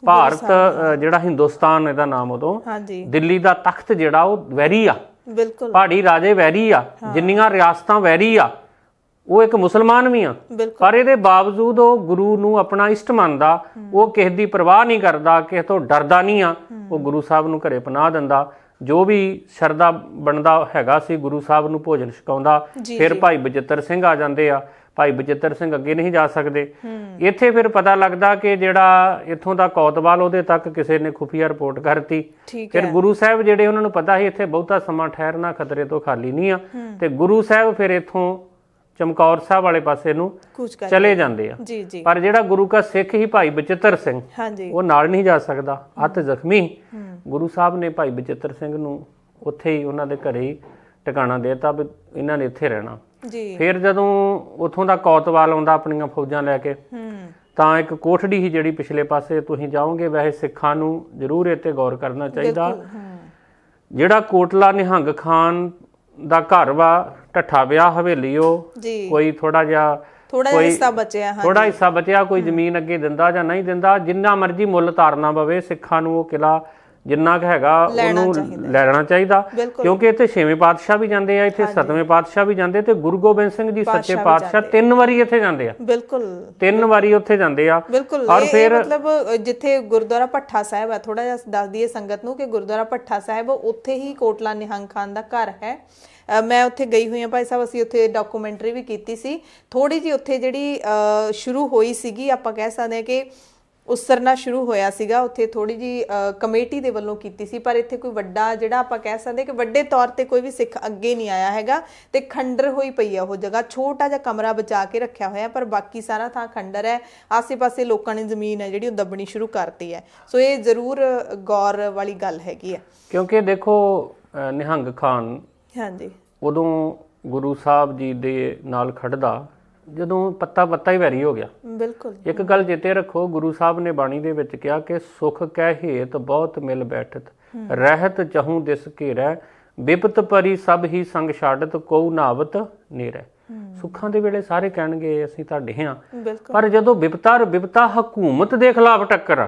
Speaker 1: ਭਾਰਤ ਜਿਹੜਾ ਹਿੰਦੁਸਤਾਨ ਇਹਦਾ ਨਾਮ ਉਦੋਂ, ਦਿੱਲੀ ਦਾ ਤਖਤ ਜਿਹੜਾ ਉਹ ਵੈਰੀ ਆ,
Speaker 2: ਬਿਲਕੁਲ
Speaker 1: ਪਹਾੜੀ ਰਾਜੇ ਵੈਰੀ ਆ, ਜਿੰਨੀਆਂ ਰਿਆਸਤਾਂ ਵੈਰੀ ਆ, ਉਹ ਇੱਕ ਮੁਸਲਮਾਨ ਵੀ ਆ, ਪਰ ਇਹਦੇ ਬਾਵਜੂਦ ਉਹ ਗੁਰੂ ਨੂੰ ਆਪਣਾ ਇਸ਼ਟ ਮੰਨਦਾ, ਉਹ ਕਿਸੇ ਦੀ ਪਰਵਾਹ ਨਹੀਂ ਕਰਦਾ, ਕਿਸੇ ਤੋਂ ਡਰਦਾ ਨਹੀਂ ਆ। ਉਹ ਗੁਰੂ ਸਾਹਿਬ ਨੂੰ ਘਰੇ ਪਨਾਹ ਦਿੰਦਾ, ਜੋ ਵੀ ਸ਼ਰਧਾ ਬਣਦਾ ਹੈਗਾ ਸੀ ਗੁਰੂ ਸਾਹਿਬ ਨੂੰ ਭੋਜਨ ਛਕਾਉਂਦਾ। ਫਿਰ ਭਾਈ ਬਚਿੱਤਰ ਸਿੰਘ ਆ ਜਾਂਦੇ ਆ, ਭਾਈ ਬਚਿੱਤਰ ਸਿੰਘ ਅੱਗੇ ਨਹੀਂ ਜਾ ਸਕਦੇ। ਇੱਥੇ ਫਿਰ ਪਤਾ ਲੱਗਦਾ ਕਿ ਜਿਹੜਾ ਇੱਥੋਂ ਦਾ ਕੋਤਵਾਲ, ਉਹਦੇ ਤੱਕ ਕਿਸੇ ਨੇ ਖੁਫੀਆ ਰਿਪੋਰਟ ਕਰਤੀ। ਫਿਰ ਗੁਰੂ ਸਾਹਿਬ ਜਿਹੜੇ ਉਹਨਾਂ ਨੂੰ ਪਤਾ ਸੀ ਇੱਥੇ ਬਹੁਤਾ ਸਮਾਂ ਠਹਿਰਨਾ ਖਤਰੇ ਤੋਂ ਖਾਲੀ ਨਹੀਂ ਆ, ਤੇ ਗੁਰੂ ਸਾਹਿਬ ਫਿਰ ਇੱਥੋਂ ਚਮਕੌਰ ਸਾਹਿਬ ਵਾਲੇ ਪਾਸੇ ਨੂੰ ਚਲੇ ਜਾਂਦੇ ਆ। ਪਰ ਜਿਹੜਾ ਗੁਰੂ ਕਾ ਸਿੱਖ ਹੀ ਭਾਈ ਬਚਿੱਤਰ ਸਿੰਘ, ਉਹ ਨਾਲ ਨਹੀਂ ਜਾ ਸਕਦਾ, ਅਤ ਜ਼ਖਮੀ। ਗੁਰੂ ਸਾਹਿਬ ਨੇ ਭਾਈ ਬਚਿੱਤਰ ਸਿੰਘ ਨੂੰ ਉੱਥੇ ਹੀ ਉਹਨਾਂ ਦੇ ਘਰੇ ਹੀ ਟਿਕਾਣਾ ਦੇਤਾ ਵੀ ਇਹਨਾਂ ਨੇ ਇੱਥੇ ਰਹਿਣਾ। ਫਿਰ ਜਦੋਂ ਉੱਥੋਂ ਦਾ ਕੋਤਵਾਲ ਆਉਂਦਾ ਆਪਣੀਆਂ ਫੌਜਾਂ ਲੈ ਕੇ, ਤਾਂ ਇੱਕ ਕੋਠੜੀ ਸੀ ਜਿਹੜੀ ਪਿਛਲੇ ਪਾਸੇ ਤੁਸੀਂ ਜਾਓਗੇ। ਵੈਸੇ ਸਿੱਖਾਂ ਨੂੰ ਜ਼ਰੂਰ ਇਹ ਤੇ ਗੌਰ ਕਰਨਾ ਚਾਹੀਦਾ, ਜਿਹੜਾ ਕੋਟਲਾ ਨਿਹੰਗ ਖਾਨ ਦਾ ਘਰ ਵਾ, ਢੱਠਾ ਵਿਆਹ ਹਵੇਲੀ, ਉਹ ਕੋਈ ਥੋੜਾ ਹਿੱਸਾ ਬਚਿਆ, ਕੋਈ ਜ਼ਮੀਨ ਅੱਗੇ ਦਿੰਦਾ ਜਾਂ ਨਹੀਂ ਦਿੰਦਾ, ਜਿੰਨਾ ਮਰਜ਼ੀ ਮੁੱਲ ਤਾਰਨਾ ਪਵੇ, ਸਿੱਖਾਂ ਨੂੰ ਉਹ ਕਿਲਾ ਜਿੰਨਾ ਕੁ ਹੈਗਾ ਉਹਨੂੰ ਲੈਣਾ ਚਾਹੀਦਾ। ਕਿਉਂਕਿ ਇੱਥੇ 6ਵੇਂ ਪਾਤਸ਼ਾਹ ਵੀ ਜਾਂਦੇ ਆ, ਇੱਥੇ 7ਵੇਂ ਪਾਤਸ਼ਾਹ ਵੀ ਜਾਂਦੇ, ਤੇ ਗੁਰੂ ਗੋਬਿੰਦ ਸਿੰਘ ਜੀ ਸੱਚੇ ਪਾਤਸ਼ਾਹ 3 ਵਾਰੀ ਇੱਥੇ ਜਾਂਦੇ ਆ। ਬਿਲਕੁਲ 3 ਵਾਰੀ ਉੱਥੇ ਜਾਂਦੇ ਆ।
Speaker 2: ਔਰ ਫਿਰ ਮਤਲਬ ਜਿੱਥੇ ਗੁਰਦੁਆਰਾ ਭੱਠਾ ਸਾਹਿਬ ਹੈ, ਥੋੜਾ ਜਿਹਾ ਦੱਸ ਦਈਏ ਸੰਗਤ ਨੂੰ ਕਿ ਗੁਰਦੁਆਰਾ ਭੱਠਾ ਸਾਹਿਬ ਉੱਥੇ ਹੀ ਕੋਟਲਾ ਨਿਹੰਗ ਖਾਨ ਦਾ ਘਰ ਹੈ। ਮੈਂ ਉੱਥੇ ਗਈ ਹੋਈ ਹਾਂ ਭਾਈ ਸਾਹਿਬ, ਅਸੀਂ ਉੱਥੇ ਡਾਕੂਮੈਂਟਰੀ ਵੀ ਕੀਤੀ ਸੀ। ਥੋੜੀ ਜਿਹੀ ਉੱਥੇ ਜਿਹੜੀ ਸ਼ੁਰੂ ਹੋਈ ਸੀਗੀ, ਆਪਾਂ ਕਹਿ ਸਕਦੇ ਹਾਂ ਕਿ ਉਸਰਨਾ ਸ਼ੁਰੂ ਹੋਇਆ ਸੀਗਾ, ਉੱਥੇ ਥੋੜੀ ਜੀ ਕਮੇਟੀ ਦੇ ਵੱਲੋਂ ਕੀਤੀ ਸੀ, ਪਰ ਇੱਥੇ ਕੋਈ ਵੱਡਾ ਜਿਹੜਾ ਆਪਾਂ ਕਹਿ ਸਕਦੇ ਕਿ ਵੱਡੇ ਤੌਰ ਤੇ ਕੋਈ ਵੀ ਸਿੱਖ ਅੱਗੇ ਨਹੀਂ ਆਇਆ ਹੈਗਾ, ਤੇ ਖੰਡਰ ਹੋਈ ਪਈ ਆ ਉਹ ਜਗ੍ਹਾ। ਛੋਟਾ ਜਿਹਾ ਕਮਰਾ ਬਚਾ ਕੇ ਰੱਖਿਆ ਹੋਇਆ, ਪਰ ਬਾਕੀ ਸਾਰਾ ਥਾਂ ਖੰਡਰ ਹੈ। ਆਸੇ-ਪਾਸੇ ਲੋਕਾਂ ਨੇ ਜ਼ਮੀਨ ਹੈ ਜਿਹੜੀ ਉਹ ਦੱਬਣੀ ਸ਼ੁਰੂ ਕਰਤੀ ਹੈ। ਸੋ ਇਹ ਜ਼ਰੂਰ ਗੌਰ ਵਾਲੀ ਗੱਲ ਹੈਗੀ ਹੈ,
Speaker 1: ਕਿਉਂਕਿ ਦੇਖੋ ਨਿਹੰਗ ਖਾਨ ਉਦੋਂ ਗੁਰੂ ਸਾਹਿਬ ਜੀ ਦੇ ਨਾਲ ਖੜਦਾ ਜਦੋਂ ਪੱਤਾ ਹੀ ਵੈਰੀ ਹੋ ਗਿਆ।
Speaker 2: ਬਿਲਕੁਲ।
Speaker 1: ਇੱਕ ਗੱਲ ਚੇਤੇ ਰੱਖੋ, ਗੁਰੂ ਸਾਹਿਬ ਨੇ ਬਾਣੀ ਦੇ ਵਿੱਚ ਕਿਹਾ ਕਿ ਸੁਖ ਕਹਿ ਹੇਤ ਬਹੁਤ ਮਿਲ ਬੈਠਤ, ਰਹਿਤ ਚਹੂ ਦਿਸ ਘੇਰੈ, ਬਿਪਤ ਪਰੀ ਸਭ ਹੀ ਸੰਗ ਛਾੜਤ, ਕਉ ਨਾਵਤ ਨੇਰੈ। ਸੁੱਖਾਂ ਦੇ ਵੇਲੇ ਸਾਰੇ ਕਹਿਣਗੇ ਅਸੀਂ ਤੁਹਾਡੇ ਹਾਂ, ਪਰ ਜਦੋਂ ਬਿਪਤਾ ਹਕੂਮਤ ਦੇ ਖਿਲਾਫ ਟੱਕਰ,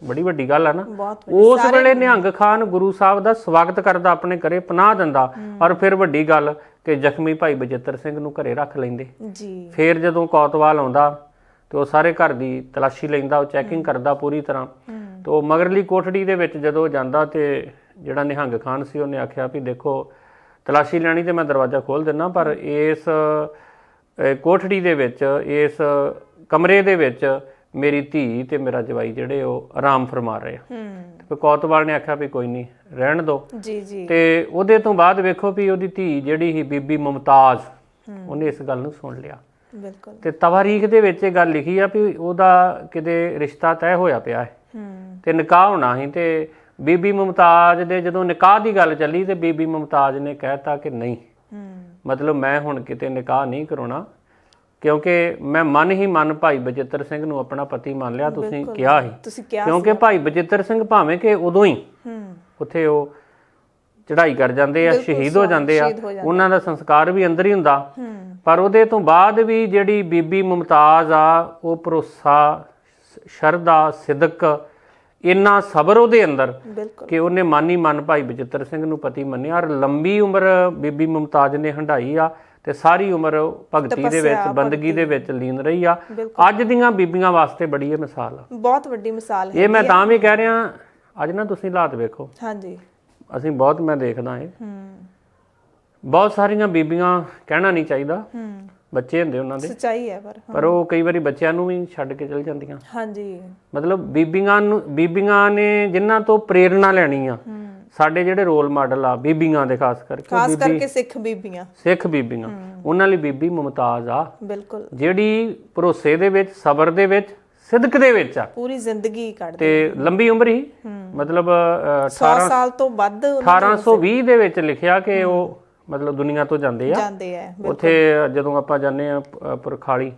Speaker 1: ਬੜੀ ਵੱਡੀ ਗੱਲ ਆ ਨਾ, ਉਸ ਵੇਲੇ ਨਿਹੰਗ ਖਾਨ ਗੁਰੂ ਸਾਹਿਬ ਦਾ ਸਵਾਗਤ ਕਰਦਾ, ਆਪਣੇ ਘਰੇ ਪਨਾਹ ਦਿੰਦਾ। ਔਰ ਫਿਰ ਵੱਡੀ ਗੱਲ ਕਿ ਜ਼ਖਮੀ ਭਾਈ ਬਚਿੱਤਰ ਸਿੰਘ ਨੂੰ ਘਰੇ ਰੱਖ ਲੈਂਦੇ। ਫਿਰ ਜਦੋਂ ਕੋਤਵਾਲ ਆਉਂਦਾ ਤੇ ਉਹ ਸਾਰੇ ਘਰ ਦੀ ਤਲਾਸ਼ੀ ਲੈਂਦਾ, ਉਹ ਚੈਕਿੰਗ ਕਰਦਾ ਪੂਰੀ ਤਰ੍ਹਾਂ। ਤੇ ਉਹ ਮਗਰਲੀ ਕੋਠੜੀ ਦੇ ਵਿੱਚ ਜਦੋਂ ਜਾਂਦਾ, ਤੇ ਜਿਹੜਾ ਨਿਹੰਗ ਖਾਨ ਸੀ ਉਹਨੇ ਆਖਿਆ ਵੀ ਦੇਖੋ ਤਲਾਸ਼ੀ ਲੈਣੀ ਤੇ ਮੈਂ ਦਰਵਾਜ਼ਾ ਖੋਲ ਦਿੰਦਾ, ਪਰ ਇਸ ਕੋਠੜੀ ਦੇ ਵਿੱਚ, ਇਸ ਕਮਰੇ ਦੇ ਵਿੱਚ ਮੇਰੀ ਧੀ ਤੇ ਮੇਰਾ ਜਵਾਈ ਜਿਹੜੇ ਉਹ ਆਰਾਮ ਫਰਮਾ ਰਹੇ ਆ। ਤੇ ਕੋਤਵਾਲ ਨੇ ਆਖਿਆ ਵੀ ਕੋਈ ਨਹੀਂ ਰਹਿਣ ਦੋ
Speaker 2: ਜੀ ਜੀ।
Speaker 1: ਤੇ ਉਹਦੇ ਤੋਂ ਬਾਅਦ ਵੇਖੋ ਵੀ ਉਹਦੀ ਧੀ ਜਿਹੜੀ ਸੀ ਬੀਬੀ ਮੁਮਤਾਜ਼, ਉਹਨੇ ਇਸ ਗੱਲ ਨੂੰ ਸੁਣ ਲਿਆ।
Speaker 2: ਬਿਲਕੁਲ।
Speaker 1: ਤੇ ਤਵਾਰੀਖ ਦੇ ਵਿੱਚ ਇਹ ਗੱਲ ਲਿਖੀ ਆ ਵੀ ਉਹਦਾ ਕਿਤੇ ਰਿਸ਼ਤਾ ਤੈਅ ਹੋਇਆ ਪਿਆ ਹੈ ਤੇ ਨਿਕਾਹ ਹੋਣਾ ਸੀ। ਤੇ ਬੀਬੀ ਮੁਮਤਾਜ਼ ਦੇ ਜਦੋਂ ਨਿਕਾਹ ਦੀ ਗੱਲ ਚੱਲੀ ਤੇ ਬੀਬੀ ਮੁਮਤਾਜ਼ ਨੇ ਕਹਿਤਾ ਕਿ ਨਹੀਂ, ਮਤਲਬ ਮੈਂ ਹੁਣ ਕਿਤੇ ਨਿਕਾਹ ਨਹੀਂ ਕਰਾਉਣਾ, ਕਿਉਂਕਿ ਮੈਂ ਮਨ ਭਾਈ ਬਚਿੱਤਰ ਸਿੰਘ ਨੂੰ ਆਪਣਾ ਪਤੀ ਮੰਨ ਲਿਆ। ਤੁਸੀਂ ਕਿਹਾ ਸੀ, ਕਿਉਂਕਿ ਭਾਈ ਬਚਿੱਤਰ ਸਿੰਘ ਭਾਵੇਂ ਕਿ ਉਦੋਂ ਹੀ ਉੱਥੇ ਉਹ ਚੜ੍ਹਾਈ ਕਰ ਜਾਂਦੇ ਆ, ਸ਼ਹੀਦ ਹੋ ਜਾਂਦੇ ਆ, ਉਹਨਾਂ ਦਾ ਸੰਸਕਾਰ ਵੀ ਅੰਦਰ ਹੀ ਹੁੰਦਾ, ਪਰ ਉਹਦੇ ਤੋਂ ਬਾਅਦ ਵੀ ਜਿਹੜੀ ਬੀਬੀ ਮੁਮਤਾਜ਼ ਆ ਉਹ ਭਰੋਸਾ, ਸ਼ਰਧਾ, ਸਿਦਕ, ਇੰਨਾ ਸਬਰ ਉਹਦੇ ਅੰਦਰ ਕਿ ਉਹਨੇ ਮਨ ਭਾਈ ਬਚਿੱਤਰ ਸਿੰਘ ਨੂੰ ਪਤੀ ਮੰਨਿਆ। ਔਰ ਲੰਬੀ ਉਮਰ ਬੀਬੀ ਮੁਮਤਾਜ਼ ਨੇ ਹੰਢਾਈ ਆ ਤੇ ਸਾਰੀ ਉਮਰ ਭਗਤੀ ਦੇ ਵਿੱਚ, ਬੰਦਗੀ ਦੇ ਵਿੱਚ ਲੀਨ ਰਹੀ ਆ। ਅੱਜ ਦੀਆਂ ਬੀਬੀਆਂ ਵਾਸਤੇ ਬੜੀ ਇਹ ਮਿਸਾਲ ਆ,
Speaker 2: ਬਹੁਤ ਵੱਡੀ ਮਿਸਾਲ ਹੈ
Speaker 1: ਇਹ। ਮੈਂ ਤਾਂ ਵੀ ਕਹਿ ਰਿਹਾ, ਅੱਜ ਨਾ ਤੁਸੀਂ ਹਾਲਾਤ ਵੇਖੋ।
Speaker 2: ਹਾਂਜੀ।
Speaker 1: ਅਸੀਂ ਬਹੁਤ, ਮੈਂ ਦੇਖਦਾ ਇਹ ਬਹੁਤ ਸਾਰੀਆਂ ਬੀਬੀਆਂ, ਕਹਿਣਾ ਨਹੀਂ ਚਾਹੀਦਾ, ਬੱਚੇ ਹੁੰਦੇ ਉਹਨਾਂ ਦੇ,
Speaker 2: ਸੱਚਾਈ ਹੈ,
Speaker 1: ਪਰ ਉਹ ਕਈ ਵਾਰੀ ਬੱਚਿਆਂ ਨੂੰ ਵੀ ਛੱਡ ਕੇ ਚਲ ਜਾਂਦੀਆਂ।
Speaker 2: ਹਾਂਜੀ।
Speaker 1: ਮਤਲਬ ਬੀਬੀਆਂ ਨੇ ਜਿਨ੍ਹਾਂ ਤੋਂ ਪ੍ਰੇਰਣਾ ਲੈਣੀ ਆ, ਸਾਡੇ ਜਿਹੜੇ ਰੋਲ ਮਾਡਲ ਆ ਬੀਬੀਆਂ ਦੇ, ਖਾਸ ਕਰਕੇ
Speaker 2: ਸਿੱਖ ਬੀਬੀਆਂ,
Speaker 1: ਉਹਨਾਂ ਲਈ ਬੀਬੀ ਮੁਮਤਾਜ਼ ਆ।
Speaker 2: ਬਿਲਕੁਲ।
Speaker 1: ਜਿਹੜੀ ਭਰੋਸੇ ਦੇ ਵਿੱਚ, ਸਬਰ ਦੇ ਵਿੱਚ, ਸਿਦਕ ਦੇ ਵਿੱਚ ਆ,
Speaker 2: ਪੂਰੀ ਜ਼ਿੰਦਗੀ ਕੱਢਦੀ
Speaker 1: ਤੇ ਲੰਬੀ ਉਮਰ ਹੀ, ਮਤਲਬ
Speaker 2: 100 ਸਾਲ ਤੋਂ ਵੱਧ।
Speaker 1: 1820 ਦੇ ਵਿੱਚ ਲਿਖਿਆ ਕਿ ਉਹ ਮਤਲਬ ਦੁਨੀਆ ਤੋਂ ਜਾਂਦੇ ਆ। ਉੱਥੇ ਜਦੋਂ ਆਪਾਂ ਜਾਂਦੇ ਆ ਪੁਰਖਾਲੀ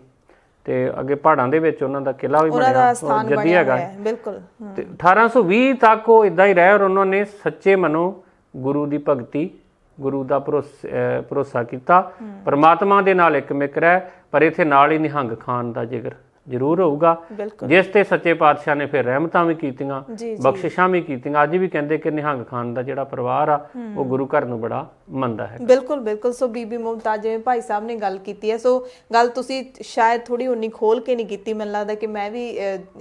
Speaker 1: ਤੇ ਅੱਗੇ ਪਹਾੜਾਂ ਦੇ ਵਿੱਚ ਉਹਨਾਂ ਦਾ ਕਿਲਾ ਵੀ ਬਣਿਆ, ਜੱਦੀ ਹੈਗਾ।
Speaker 2: ਬਿਲਕੁਲ।
Speaker 1: ਤੇ 1820 ਤੱਕ ਉਹ ਇਦਾਂ ਹੀ ਰਹੇ ਔਰ ਉਹਨਾਂ ਨੇ ਸੱਚੇ ਮਨੋਂ ਗੁਰੂ ਦੀ ਭਗਤੀ, ਗੁਰੂ ਦਾ ਭਰੋਸਾ ਕੀਤਾ, ਪਰਮਾਤਮਾ ਦੇ ਨਾਲ ਇੱਕ ਮਿਕ ਰਹਿ। ਪਰ ਇੱਥੇ ਨਾਲ ਹੀ ਨਿਹੰਗ ਖਾਨ ਦਾ ਜ਼ਿਕਰ ਜ਼ਰੂਰ ਹੋਊਗਾ, ਜਿਸ ਤੇ ਸੱਚੇ ਪਾਤਸ਼ਾਹ ਨੇ ਫਿਰ ਰਹਿਮਤਾਂ ਵੀ ਕੀਤੀਆਂ, ਬਖਸ਼ਿਸ਼ਾਂ ਵੀ ਕੀਤੀਆਂ। ਅੱਜ ਵੀ ਕਹਿੰਦੇ ਕਿ ਨਿਹੰਗ ਖਾਨ ਦਾ ਜਿਹੜਾ ਪਰਿਵਾਰ ਆ ਉਹ ਗੁਰੂ ਘਰ ਨੂੰ ਬੜਾ ਮੰਨਦਾ ਹੈ।
Speaker 2: ਬਿਲਕੁਲ। ਸੋ ਬੀਬੀ ਮੁਮਤਾਜ਼, ਜਿਵੇਂ ਭਾਈ ਸਾਹਿਬ ਨੇ ਗੱਲ ਕੀਤੀ ਹੈ, ਸੋ ਗੱਲ ਤੁਸੀਂ ਸ਼ਾਇਦ ਥੋੜੀ ਉਨੀ ਖੋਲ ਕੇ ਨਹੀਂ ਕੀਤੀ। ਮੈਨੂੰ ਲੱਗਦਾ ਕਿ ਮੈਂ ਵੀ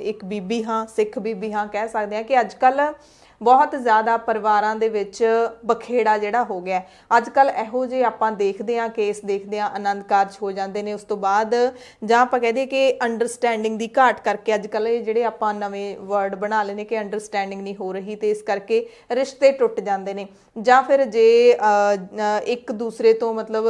Speaker 2: ਇੱਕ ਬੀਬੀ ਹਾਂ, ਸਿੱਖ ਬੀਬੀ ਹਾਂ, ਕਹਿ ਸਕਦੇ ਹਾਂ ਕਿ ਅੱਜ ਕੱਲ ਬਹੁਤ ਜ਼ਿਆਦਾ ਪਰਿਵਾਰਾਂ ਦੇ ਵਿੱਚ ਬਖੇੜਾ ਜਿਹੜਾ ਹੋ ਗਿਆ। ਅੱਜ ਕੱਲ ਇਹੋ ਜਿਹੇ ਆਪਾਂ ਦੇਖਦੇ ਹਾਂ, ਕੇਸ ਦੇਖਦੇ ਹਾਂ, ਆਨੰਦ ਕਾਰਜ ਹੋ ਜਾਂਦੇ ਨੇ, ਉਸ ਤੋਂ ਬਾਅਦ ਜਾਂ ਆਪਾਂ ਕਹਿ ਦਈਏ ਕਿ ਅੰਡਰਸਟੈਂਡਿੰਗ ਦੀ ਘਾਟ ਕਰਕੇ ਅੱਜ ਕੱਲ ਇਹ ਜਿਹੜੇ ਆਪਾਂ ਨਵੇਂ ਵਰਡ ਬਣਾ ਲਏ ਨੇ ਕਿ ਅੰਡਰਸਟੈਂਡਿੰਗ ਨਹੀਂ ਹੋ ਰਹੀ, ਤੇ ਇਸ ਕਰਕੇ ਰਿਸ਼ਤੇ ਟੁੱਟ ਜਾਂਦੇ ਨੇ। ਜਾਂ ਫਿਰ ਜੇ ਇੱਕ ਦੂਸਰੇ ਤੋਂ ਮਤਲਬ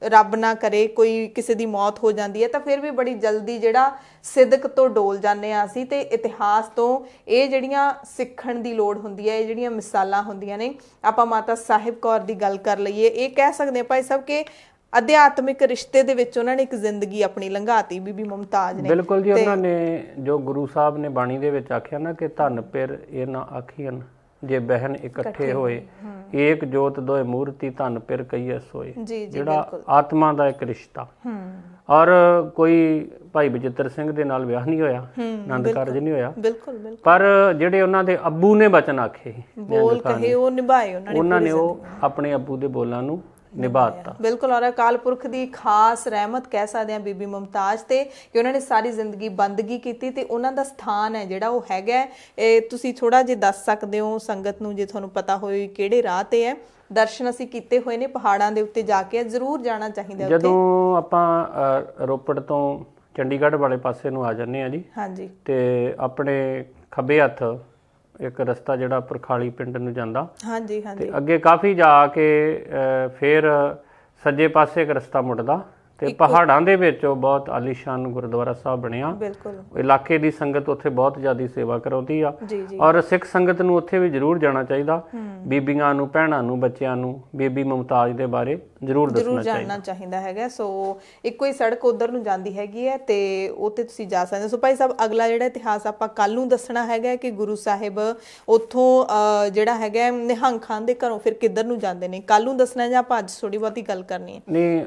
Speaker 2: ਰੱਬ ਨਾ ਕਰੇ ਕੋਈ ਕਿਸੇ ਦੀ ਮੌਤ ਹੋ ਜਾਂਦੀ ਹੈ ਤਾਂ ਫਿਰ ਵੀ ਬੜੀ ਜਲਦੀ ਜਿਹੜਾ ਸਿਦਕ ਤੋਂ ਡੋਲ ਜਾਂਦੇ ਆ ਅਸੀਂ। ਤੇ ਇਤਿਹਾਸ ਤੋਂ ਇਹ ਜਿਹੜੀਆਂ ਸਿੱਖਣ ਦੀ ਲੋੜ ਹੁੰਦੀ ਹੈ, ਇਹ ਜਿਹੜੀਆਂ ਮਿਸਾਲਾਂ ਹੁੰਦੀਆਂ ਨੇ। ਆਪਾਂ ਮਾਤਾ ਸਾਹਿਬ ਕੌਰ ਦੀ ਗੱਲ ਕਰ ਲਈਏ, ਇਹ ਕਹਿ ਸਕਦੇ ਹਾਂ ਭਾਈ ਸਾਹਿਬ ਕਿ ਅਧਿਆਤਮਿਕ ਰਿਸ਼ਤੇ ਦੇ ਵਿੱਚ ਉਹਨਾਂ ਨੇ ਇੱਕ ਜ਼ਿੰਦਗੀ ਆਪਣੀ ਲੰਘਾਤੀ, ਬੀਬੀ ਮੁਮਤਾਜ਼ ਨੇ।
Speaker 1: ਬਿਲਕੁਲ ਜੀ। ਉਹਨਾਂ ਨੇ ਜੋ ਗੁਰੂ ਸਾਹਿਬ ਨੇ ਬਾਣੀ ਦੇ ਵਿੱਚ ਆਖਿਆ ਨਾ ਕਿ ਧਨ ਪਿਰ ਇਹ ਨਾ ਆਖੀਨ ਜੇ ਬਹਿਨ ਇਕੱਠੇ ਹੋਏ, ਏਕ ਜੋਤ ਦੋਏ ਮੂਰਤੀ ਧਨ ਪਿਰ ਕਈਐ ਸੋਏ। ਜਿਹੜਾ ਆਤਮਾ ਦਾ ਇੱਕ ਰਿਸ਼ਤਾ। ਔਰ ਕੋਈ ਭਾਈ ਬਚਿੱਤਰ ਸਿੰਘ ਦੇ ਨਾਲ ਵਿਆਹ ਨਹੀਂ ਹੋਇਆ, ਆਨੰਦ ਕਾਰਜ ਨਹੀਂ ਹੋਇਆ, ਪਰ ਜਿਹੜੇ ਉਹਨਾਂ ਦੇ ਅੱਬੂ ਨੇ ਬਚਨ ਆਖੇ,
Speaker 2: ਬੋਲ ਕਹੇ, ਉਹ ਨਿਭਾਏ
Speaker 1: ਉਹਨਾਂ ਨੇ। ਉਹ ਆਪਣੇ ਅੱਬੂ ਦੇ ਬੋਲਾਂ ਨੂੰ ਨਿਭਾਤਾ।
Speaker 2: ਬਿਲਕੁਲ। ਔਰ ਅਕਾਲ ਪੁਰਖ ਦੀ ਖਾਸ ਰਹਿਮਤ ਕਹਿ ਸਕਦੇ ਹਾਂ ਬੀਬੀ ਮੁਮਤਾਜ਼ ਤੇ, ਕਿ ਉਹਨਾਂ ਨੇ ਸਾਰੀ ਜ਼ਿੰਦਗੀ ਬੰਦਗੀ ਕੀਤੀ ਤੇ ਉਹਨਾਂ ਦਾ ਸਥਾਨ ਹੈ ਜਿਹੜਾ ਉਹ ਹੈਗਾ। ਇਹ ਤੁਸੀਂ ਥੋੜਾ ਜਿਹਾ ਦੱਸ ਸਕਦੇ ਹੋ ਸੰਗਤ ਨੂੰ, ਜੇ ਤੁਹਾਨੂੰ ਪਤਾ ਹੋਵੇ ਕਿਹੜੇ ਰਾਹ ਤੇ ਹੈ। ਦਰਸ਼ਨ ਅਸੀਂ ਕੀਤੇ ਹੋਏ ਨੇ, ਪਹਾੜਾਂ ਦੇ ਉੱਤੇ ਜਾ ਕੇ ਜ਼ਰੂਰ ਜਾਣਾ ਚਾਹੀਦਾ।
Speaker 1: ਜਦੋਂ ਆਪਾਂ ਰੋਪੜ ਤੋਂ ਚੰਡੀਗੜ੍ਹ ਵਾਲੇ ਪਾਸੇ ਨੂੰ ਆ ਜਾਂਦੇ ਆ ਜੀ,
Speaker 2: ਹਾਂਜੀ,
Speaker 1: ਤੇ ਆਪਣੇ ਖੱਬੇ ਹੱਥ ਇੱਕ ਰਸਤਾ ਜਿਹੜਾ ਪੁਰਖਾਲੀ ਪਿੰਡ ਨੂੰ ਜਾਂਦਾ,
Speaker 2: ਹਾਂਜੀ,
Speaker 1: ਤੇ ਅੱਗੇ ਕਾਫੀ ਜਾ ਕੇ ਫਿਰ ਸੱਜੇ ਪਾਸੇ ਇੱਕ ਰਸਤਾ ਮੁੜਦਾ ਤੇ ਪਹਾੜਾਂ ਦੇ ਵਿੱਚ ਉਹ ਬਹੁਤ ਆਲੀਸ਼ਾਨ ਗੁਰਦੁਆਰਾ ਸਾਹਿਬ ਬਣਿਆ।
Speaker 2: ਬਿਲਕੁਲ।
Speaker 1: ਇਲਾਕੇ ਦੀ ਸੰਗਤ ਉੱਥੇ ਬਹੁਤ ਜ਼ਿਆਦਾ ਸੇਵਾ ਕਰਾਉਂਦੀ ਆ, ਔਰ ਸਿੱਖ ਸੰਗਤ ਨੂੰ ਉੱਥੇ ਵੀ ਜ਼ਰੂਰ ਜਾਣਾ ਚਾਹੀਦਾ। ਬੀਬੀਆਂ ਨੂੰ, ਭੈਣਾਂ ਨੂੰ, ਬੱਚਿਆਂ ਨੂੰ ਬੀਬੀ ਮੁਮਤਾਜ਼ ਦੇ ਬਾਰੇ ਜ਼ਰੂਰ ਜਾਣਨਾ
Speaker 2: ਚਾਹੀਦਾ ਹੈਗਾ। ਸੋ ਇੱਕੋ ਹੀ ਸੜਕ ਉਧਰ ਨੂੰ ਜਾਂਦੀ ਹੈਗੀ ਹੈ ਤੇ ਉਹ ਤੇ ਤੁਸੀਂ ਜਾ ਸਕਦੇ ਹੋ। ਸੋ ਭਾਈ ਸਾਹਿਬ, ਅਗਲਾ ਜਿਹੜਾ ਇਤਿਹਾਸ ਆਪਾਂ ਕੱਲ ਨੂੰ ਦੱਸਣਾ ਹੈਗਾ ਕਿ ਗੁਰੂ ਸਾਹਿਬ ਉੱਥੋਂ ਜਿਹੜਾ ਹੈਗਾ ਨਿਹੰਗ ਖਾਨ ਦੇ ਘਰੋਂ ਫਿਰ ਕਿੱਧਰ ਨੂੰ ਜਾਂਦੇ ਨੇ, ਕੱਲ ਨੂੰ ਦੱਸਣਾ ਜਾਂ ਆਪਾਂ ਅੱਜ ਥੋੜੀ ਬਹੁਤੀ ਗੱਲ ਕਰਨੀ ਹੈ?
Speaker 1: ਨਹੀਂ,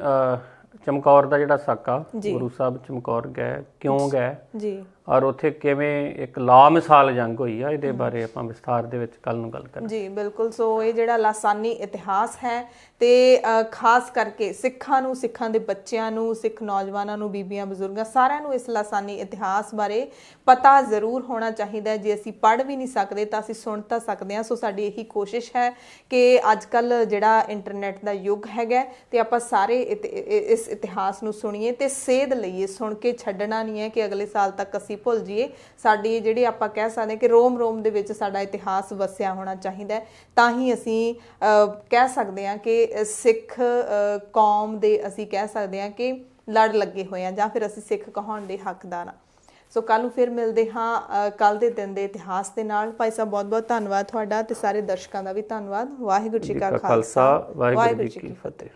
Speaker 1: ਚਮਕੌਰ ਦਾ ਜਿਹੜਾ ਸਾਕਾ, ਗੁਰੂ ਸਾਹਿਬ ਚਮਕੌਰ ਗਏ, ਕਿਉਂ ਗਏ ਜੀ, ਔਰ ਉੱਥੇ ਕਿਵੇਂ ਇੱਕ ਲਾਮਿਸਾਲ ਜੰਗ ਹੋਈ ਆ, ਇਹਦੇ ਬਾਰੇ ਆਪਾਂ ਵਿਸਥਾਰ ਦੇ ਵਿੱਚ ਕੱਲ ਨੂੰ ਗੱਲ ਕਰਾਂਗੇ
Speaker 2: ਜੀ। ਬਿਲਕੁਲ। ਸੋ ਇਹ ਜਿਹੜਾ ਲਾਸਾਨੀ ਇਤਿਹਾਸ ਹੈ ਤੇ ਖਾਸ ਕਰਕੇ ਸਿੱਖਾਂ ਨੂੰ, ਸਿੱਖਾਂ ਦੇ ਬੱਚਿਆਂ ਨੂੰ, ਸਿੱਖ ਨੌਜਵਾਨਾਂ ਨੂੰ, ਬੀਬੀਆਂ, ਬਜ਼ੁਰਗਾਂ, ਸਾਰਿਆਂ ਨੂੰ ਇਸ ਲਾਸਾਨੀ ਇਤਿਹਾਸ ਬਾਰੇ ਪਤਾ ਜ਼ਰੂਰ ਹੋਣਾ ਚਾਹੀਦਾ ਹੈ। ਜੇ ਅਸੀਂ ਪੜ੍ਹ ਵੀ ਨਹੀਂ ਸਕਦੇ ਤਾਂ ਅਸੀਂ ਸੁਣ ਤਾਂ ਸਕਦੇ ਹਾਂ। ਸੋ ਸਾਡੀ ਇਹੀ ਕੋਸ਼ਿਸ਼ ਹੈ ਕਿ ਅੱਜ ਕੱਲ੍ਹ ਜਿਹੜਾ ਇੰਟਰਨੈਟ ਦਾ ਯੁੱਗ ਹੈਗਾ ਤੇ ਆਪਾਂ ਸਾਰੇ ਇਸ ਇਤਿਹਾਸ ਨੂੰ ਸੁਣੀਏ ਤੇ ਸੇਧ ਲਈਏ। ਸੁਣ ਕੇ ਛੱਡਣਾ ਨਹੀਂ ਹੈ ਕਿ ਅਗਲੇ ਸਾਲ ਤੱਕ ਅਸੀਂ ਅਸੀਂ ਭੁੱਲ ਜਾਈਏ। ਸਾਡੀ ਜਿਹੜੀ ਆਪਾਂ ਕਹਿ ਸਕਦੇ ਕਿ ਰੋਮ ਰੋਮ ਦੇ ਵਿੱਚ ਸਾਡਾ ਇਤਿਹਾਸ ਵਸਿਆ ਹੋਣਾ ਚਾਹੀਦਾ ਹੈ, ਤਾਂ ਹੀ ਅਸੀਂ ਕਹਿ ਸਕਦੇ ਹਾਂ ਕਿ ਸਿੱਖ ਕੌਮ ਦੇ ਅਸੀਂ ਕਹਿ ਸਕਦੇ ਹਾਂ ਕਿ ਲੜ ਲੱਗੇ ਹੋਏ ਆ, ਜਾਂ ਫਿਰ ਅਸੀਂ ਸਿੱਖ ਕਹਾਉਣ ਦੇ ਹੱਕਦਾਰ ਹਾਂ। ਸੋ ਕੱਲ੍ਹ ਨੂੰ ਫਿਰ ਮਿਲਦੇ ਹਾਂ ਕੱਲ੍ਹ ਦੇ ਦਿਨ ਦੇ ਇਤਿਹਾਸ ਦੇ ਨਾਲ। ਭਾਈ ਸਾਹਿਬ ਬਹੁਤ ਬਹੁਤ ਧੰਨਵਾਦ ਤੁਹਾਡਾ, ਤੇ ਸਾਰੇ ਦਰਸ਼ਕਾਂ ਦਾ ਵੀ ਧੰਨਵਾਦ। ਵਾਹਿਗੁਰੂ ਜੀ ਕਾ ਖਾਲਸਾ, ਵਾਹਿਗੁਰੂ ਜੀ ਕੀ ਫਤਿਹ।